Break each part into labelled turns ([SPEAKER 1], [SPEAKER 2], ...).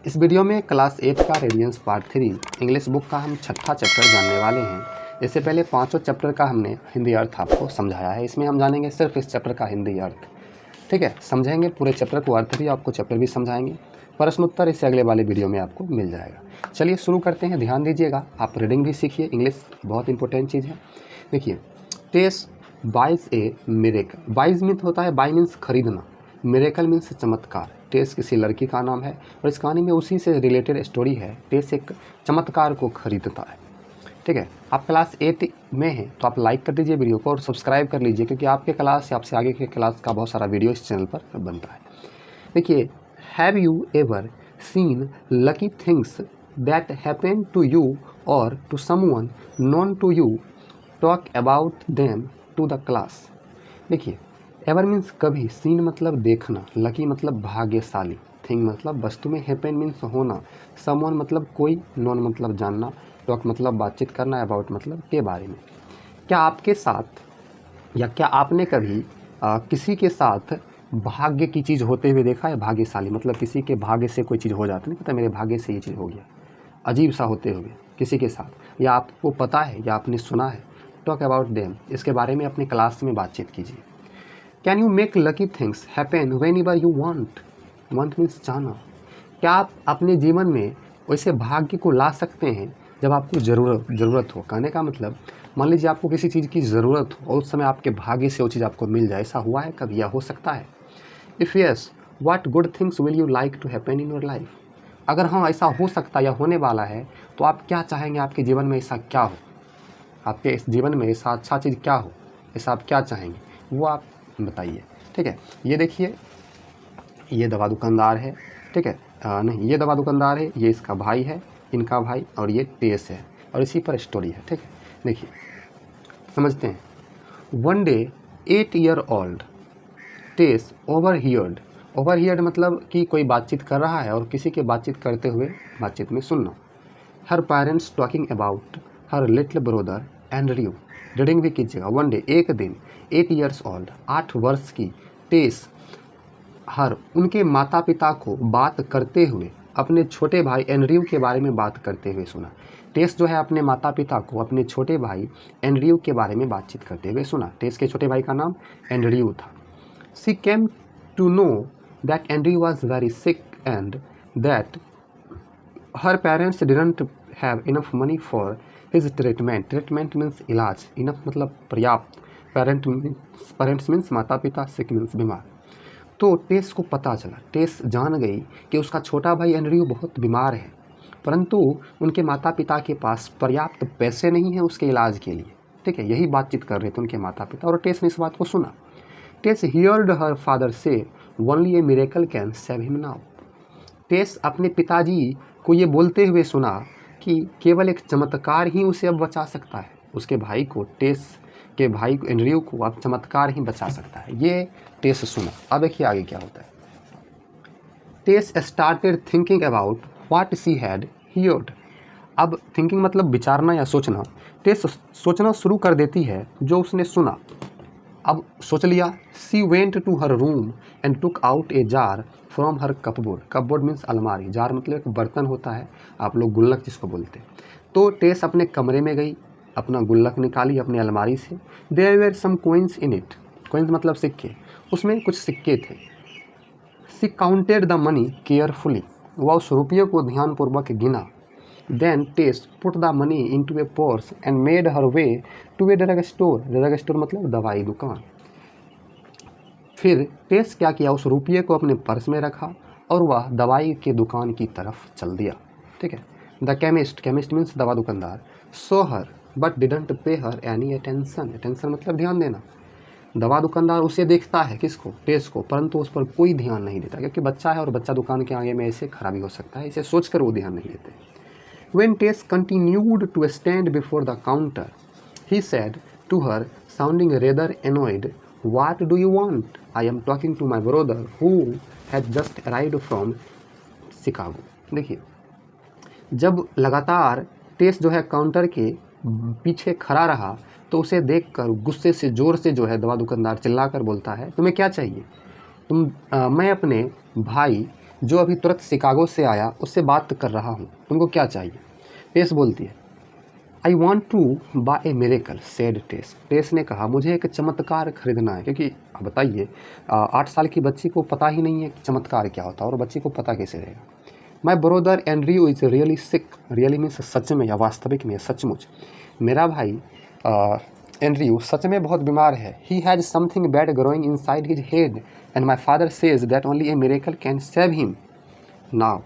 [SPEAKER 1] इस वीडियो में क्लास 8 का रेडियंस पार्ट 3 इंग्लिश बुक का हम छठा चैप्टर जानने वाले हैं। इससे पहले पांचों चैप्टर का हमने हिंदी अर्थ आपको समझाया है। इसमें हम जानेंगे सिर्फ इस चैप्टर का हिंदी अर्थ। ठीक है, समझेंगे पूरे चैप्टर को, अर्थ भी आपको चैप्टर भी समझाएंगे। प्रश्न उत्तर इससे अगले वाले वीडियो में आपको मिल जाएगा। चलिए शुरू करते हैं। ध्यान दीजिएगा, आप रीडिंग भी सीखिए, इंग्लिश बहुत इंपॉर्टेंट चीज़ है। देखिए, टेस्ट बाइज ए मिरेकल। बाइज मीन्स होता है, बाई मीन्स खरीदना, मिरेकल मीन्स चमत्कार। टेस किसी लड़की का नाम है और इस कहानी में उसी से रिलेटेड स्टोरी है। टेस एक चमत्कार को खरीदता है। ठीक है, आप क्लास 8 में हैं तो आप लाइक कर दीजिए वीडियो को और सब्सक्राइब कर लीजिए, क्योंकि आपके क्लास या आपसे आगे के क्लास का बहुत सारा वीडियो इस चैनल पर बनता है। देखिए, have you ever seen lucky things that happen to you और to someone known to you, talk about them to the class. देखिए, एवर मीन्स कभी, सीन मतलब देखना, लकी मतलब भाग्यशाली, थिंग मतलब वस्तु में, हैपन मीन्स होना, समवन मतलब कोई, नॉन मतलब जानना, टॉक मतलब बातचीत करना, अबाउट मतलब के बारे में। क्या आपके साथ या क्या आपने कभी किसी के साथ भाग्य की चीज़ होते हुए देखा है? भाग्यशाली मतलब किसी के भाग्य से कोई चीज़ हो जाती, नहीं पता मेरे भाग्य से ये चीज़ हो गया, अजीब सा होते हुए किसी के साथ, या आपको पता है या आपने सुना है। टॉक अबाउट देम, इसके बारे में अपनी क्लास में बातचीत कीजिए। Can you make lucky things happen when ever you want. Want means चाहना। क्या आप अपने जीवन में वैसे भाग्य को ला सकते हैं जब आपको ज़रूरत हो? कहने का मतलब, मान लीजिए आपको किसी चीज़ की ज़रूरत हो और उस समय आपके भाग्य से वो चीज़ आपको मिल जाए। ऐसा हुआ है कभी या हो सकता है? If yes, what good things will you like to happen in your life. अगर हाँ ऐसा हो सकता या होने वाला है तो आप क्या चाहेंगे आपके जीवन में ऐसा क्या हो, आपके इस जीवन में ऐसा अच्छा चीज़ क्या हो, ऐसा आप क्या चाहेंगे वो आप बताइए। ठीक है, ये देखिए, ये दवा दुकानदार है। ठीक है, नहीं, ये दवा दुकानदार है, ये इसका भाई है, इनका भाई, और ये टेस है, और इसी पर स्टोरी है। ठीक है, देखिए समझते हैं। वन डे 8 ईयर ओल्ड टेस ओवरहियर्ड। ओवरहियर्ड मतलब कि कोई बातचीत कर रहा है और किसी के बातचीत करते हुए बातचीत में सुनना। Her parents talking about her little brother Andrew. Reading भी कीजिएगा। वन डे, एक दिन, 8 ईयर्स ओल्ड, 8 वर्ष की टेस हर, उनके माता पिता को बात करते हुए अपने छोटे भाई एंड्रयू के बारे में बात करते हुए सुना। टेस जो है अपने माता पिता को अपने छोटे भाई एंड्रयू के बारे में बातचीत करते हुए सुना। टेस के छोटे भाई का नाम एंड्रयू था। She came to know that Andrew was very sick and that her parents didn't have enough money for his treatment. Treatment means इलाज, इनफ मतलब पर्याप्त, पेरेंट्स मीन्स माता पिता, सिक मीन्स बीमार। तो टेस को पता चला, टेस जान गई कि उसका छोटा भाई एंड्रयू बहुत बीमार है, परंतु उनके माता पिता के पास पर्याप्त पैसे नहीं हैं उसके इलाज के लिए। ठीक है, यही बातचीत कर रहे थे उनके माता पिता, और टेस ने इस बात को सुना। टेस हियर्ड हर फादर से only a miracle can save him now. Tess अपने पिताजी को ये बोलते हुए सुना कि केवल एक चमत्कार ही उसे अब बचा सकता है। उसके भाई को, टेस के भाई एंड्रयू को अब चमत्कार ही बचा सकता है। ये टेस सुना। अब देखिए आगे क्या होता है। Tess started thinking about what she had heard. अब थिंकिंग मतलब विचारना या सोचना। टेस सोचना शुरू कर देती है जो उसने सुना। अब सोच लिया। She went to her room and took out a jar from her cupboard. Cupboard means अलमारी, जार मतलब एक बर्तन होता है, आप लोग गुल्लक जिसको बोलते हैं। तो टेस अपने कमरे में गई, अपना गुल्लक निकाली अपनी अलमारी से। There were some coins in it. Coins मतलब सिक्के, उसमें कुछ सिक्के थे। She counted the money carefully. वह उस रुपये को ध्यानपूर्वक गिना। Then Tess put the money into a purse and made her way to a drug store. Drug store मतलब दवाई दुकान। फिर टेस क्या किया, उस रुपये को अपने पर्स में रखा और वह दवाई के दुकान की तरफ चल दिया। ठीक है, द केमिस्ट, केमिस्ट मीन्स दवा दुकानदार, सो हर बट डिडंट पे हर एनी अटेंशन। अटेंशन मतलब ध्यान देना। दवा दुकानदार उसे देखता है, किसको, टेस को, परंतु उस पर कोई ध्यान नहीं देता, क्योंकि बच्चा है और बच्चा दुकान के आगे में ऐसे खड़ा भी हो सकता है, इसे सोचकर वो ध्यान नहीं देते। When Tess continued to stand before the counter, he said to her, sounding rather annoyed, "What do you want? I am talking to my brother who has just arrived from Chicago." देखिए, जब लगातार टेस जो है counter के पीछे खड़ा रहा तो उसे देखकर गुस्से से जोर से जो है दवा दुकानदार चिल्लाकर बोलता है, तुम्हें क्या चाहिए? मैं अपने भाई जो अभी तुरंत शिकागो से आया उससे बात कर रहा हूँ, तुमको क्या चाहिए? टेस बोलती है I want to buy a miracle said Tess. Tess ने कहा मुझे एक चमत्कार खरीदना है, क्योंकि अब बताइए 8 साल की बच्ची को पता ही नहीं है कि चमत्कार क्या होता है, और बच्ची को पता कैसे रहेगा। My brother Andrew is really sick. Really means सच में या वास्तविक में, सचमुच। मेरा भाई एंड्रयू सच में बहुत बीमार है। He has something bad growing inside his head and my father says that only a miracle can save him now.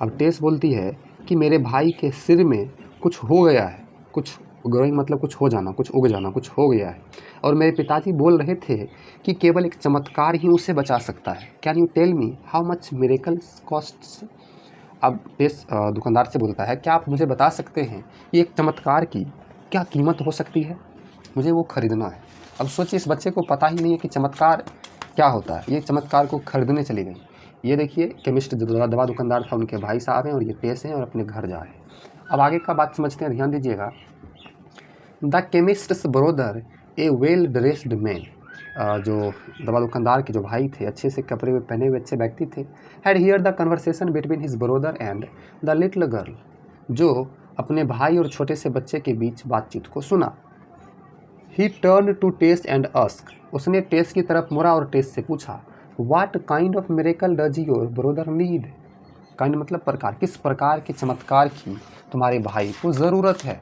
[SPEAKER 1] अब टेस बोलती है कि मेरे भाई के सिर में कुछ हो गया है, कुछ ग्रोइंग मतलब कुछ हो जाना, कुछ उग जाना, कुछ हो गया है, और मेरे पिताजी बोल रहे थे कि केवल एक चमत्कार ही उसे बचा सकता है। Can you tell me how much miracles costs? अब टेस दुकानदार से बोलता है क्या आप मुझे बता सकते हैं कि एक चमत्कार की क्या कीमत हो सकती है? मुझे वो खरीदना है। अब सोचिए, इस बच्चे को पता ही नहीं है कि चमत्कार क्या होता है, ये चमत्कार को खरीदने चली गई। ये देखिए केमिस्ट जो दवा दुकानदार था उनके भाई साहब हैं, और ये टेस हैं और अपने घर जा रहे हैं। अब आगे का बात समझते हैं, ध्यान दीजिएगा। The chemists brother A well dressed man, जो दवा दुकानदार के जो भाई थे, अच्छे से कपड़े में पहने हुए अच्छे व्यक्ति थे, had here the conversation between his brother and the little girl, जो अपने भाई और छोटे से बच्चे के बीच बातचीत को सुना। He turn to Tess and ask, उसने टेस की तरफ मुड़ा और टेस से पूछा what kind of miracle does your brother need? Kind मतलब प्रकार, किस प्रकार के चमत्कार की तुम्हारे भाई को ज़रूरत है?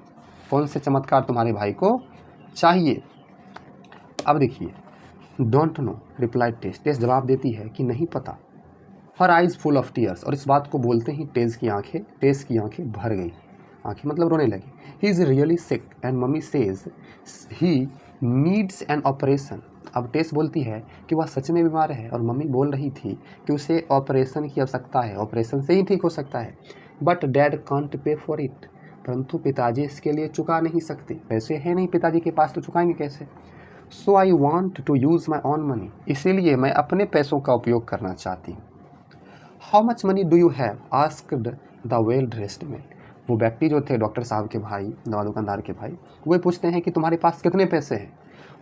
[SPEAKER 1] कौन से चमत्कार तुम्हारे भाई को चाहिए? अब देखिए, डोंट नो रिप्लाई टेस। टेस जवाब देती है कि नहीं पता। हर आइज़ फुल ऑफ टीयर्स, और इस बात को बोलते ही टेस की आंखें भर गई। आंखें मतलब रोने लगी। He is really sick and mummy says he needs an operation. अब टेस बोलती है कि वह सच में बीमार है, और मम्मी बोल रही थी कि उसे ऑपरेशन की आवश्यकता है, ऑपरेशन से ही ठीक हो सकता है। But dad can't pay for it, परंतु पिताजी इसके लिए चुका नहीं सकते, पैसे हैं नहीं पिताजी के पास, तो चुकाएंगे कैसे? So I want to use my own money, इसीलिए मैं अपने पैसों का उपयोग करना चाहती हूँ। How much money do you have asked the well dressed man. वो व्यक्ति जो थे डॉक्टर साहब के भाई, दवा दुकानदार के भाई, वो पूछते हैं कि तुम्हारे पास कितने पैसे हैं?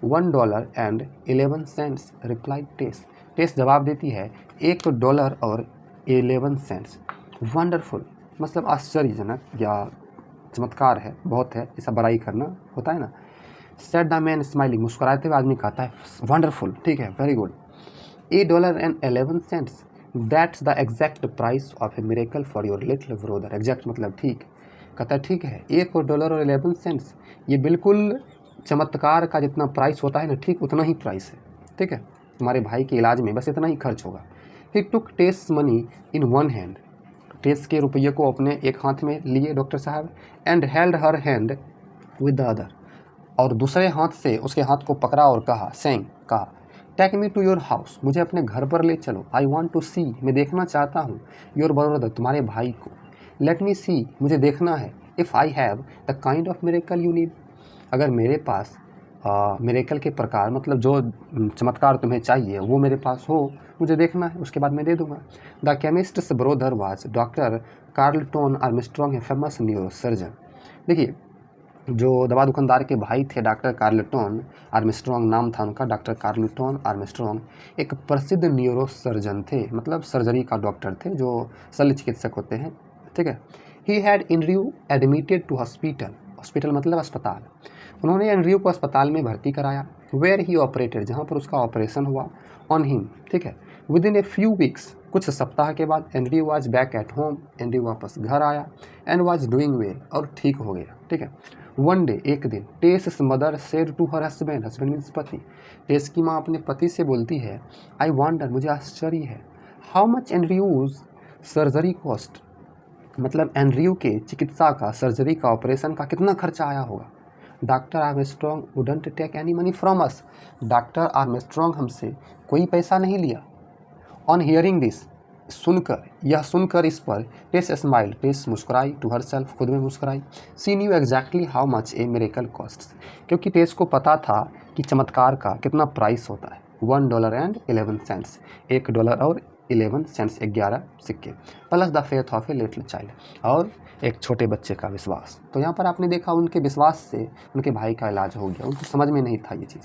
[SPEAKER 1] $1.11 रिप्लाई टेस। टेस जवाब देती है $1 और 11 सेंट्स। वंडरफुल मतलब आश्चर्यजनक या चमत्कार है, बहुत है, ऐसा बड़ाई करना होता है ना। सेड द मैन स्माइलिंग, मुस्कुराते हुए आदमी कहता है वंडरफुल, ठीक है, very good. $1.11, that's the exact price of A miracle for your little brother. Exact मतलब ठीक। कहता है ठीक है, $1.11, ये बिल्कुल चमत्कार का जितना प्राइस होता है ना, ठीक उतना ही प्राइस है, ठीक है, तुम्हारे भाई के इलाज में बस इतना ही खर्च होगा। ही टुक टेस मनी इन वन हैंड, टेस के रुपये को अपने एक हाथ में लिए डॉक्टर साहब, and held her hand with the other, और दूसरे हाथ से उसके हाथ को पकड़ा और कहा take me to your house, मुझे अपने घर पर ले चलो। आई वॉन्ट टू सी, मैं देखना चाहता हूँ, योर ब्रदर, तुम्हारे भाई को। लेट मी सी, मुझे देखना है। If I have the kind of miracle you need, अगर मेरे पास मिरेकल के प्रकार मतलब जो चमत्कार तुम्हें चाहिए वो मेरे पास हो, मुझे देखना है, उसके बाद मैं दे दूंगा। The chemists brother was doctor Carlton Armstrong, a famous neurosurgeon. देखिए, जो दवा दुकानदार के भाई थे डॉक्टर कार्लटन आर्मस्ट्रॉन्ग नाम था उनका, डॉक्टर कार्लटन आर्मस्ट्रॉन्ग एक प्रसिद्ध न्यूरोसर्जन थे, मतलब सर्जरी का डॉक्टर थे, जो शल्य चिकित्सक होते हैं, ठीक है। He had Andrew admitted to hospital, hospital मतलब अस्पताल, उन्होंने एंड्रयू को अस्पताल में भर्ती कराया। वेयर ही ऑपरेटेड, जहाँ पर उसका ऑपरेशन हुआ, ऑन हिम, ठीक है। With in a few weeks, कुछ सप्ताह के बाद Andrew was back at home, Andrew वापस घर आया, एंड वाज डूइंग वेल, और ठीक हो गया, ठीक है। वन डे, एक दिन, Tess mother said to her husband, husband means पति, टेस की माँ अपने पति से बोलती है आई वंडर, मुझे आश्चर्य है, how much Andrews surgery cost, मतलब एंड्रयू के चिकित्सा का, सर्जरी का, ऑपरेशन का कितना खर्चा आया होगा। Doctor Armstrong wouldn't take any money from us, doctor Armstrong हमसे कोई पैसा नहीं लिया। ऑन हियरिंग दिस, यह सुनकर इस पर टेस स्माइल, टेस मुस्कुराई, टू हर सेल्फ, खुद में मुस्कुराई। She knew exactly how much a miracle cost, क्योंकि टेस को पता था कि चमत्कार का कितना प्राइस होता है। $1.11, $1 और 11 सेंट्स 11 सिक्के, plus the faith of a little child, और एक छोटे बच्चे का विश्वास। तो यहाँ पर आपने देखा उनके विश्वास से उनके भाई का इलाज हो गया, उनको समझ में नहीं था ये चीज़।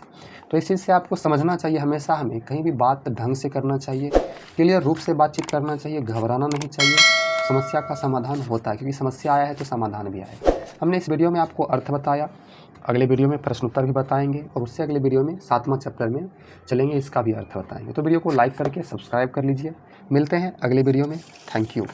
[SPEAKER 1] तो इस चीज़ से आपको समझना चाहिए, हमेशा हमें कहीं भी बात ढंग से करना चाहिए, क्लियर रूप से बातचीत करना चाहिए, घबराना नहीं चाहिए। समस्या का समाधान होता है, क्योंकि समस्या आया है तो समाधान भी आया है। हमने इस वीडियो में आपको अर्थ बताया, अगले वीडियो में प्रश्न उत्तर भी बताएंगे, और उससे अगले वीडियो में 7वां चैप्टर में चलेंगे, इसका भी अर्थ बताएंगे। तो वीडियो को लाइक करके सब्सक्राइब कर लीजिए। मिलते हैं अगले वीडियो में। Thank you.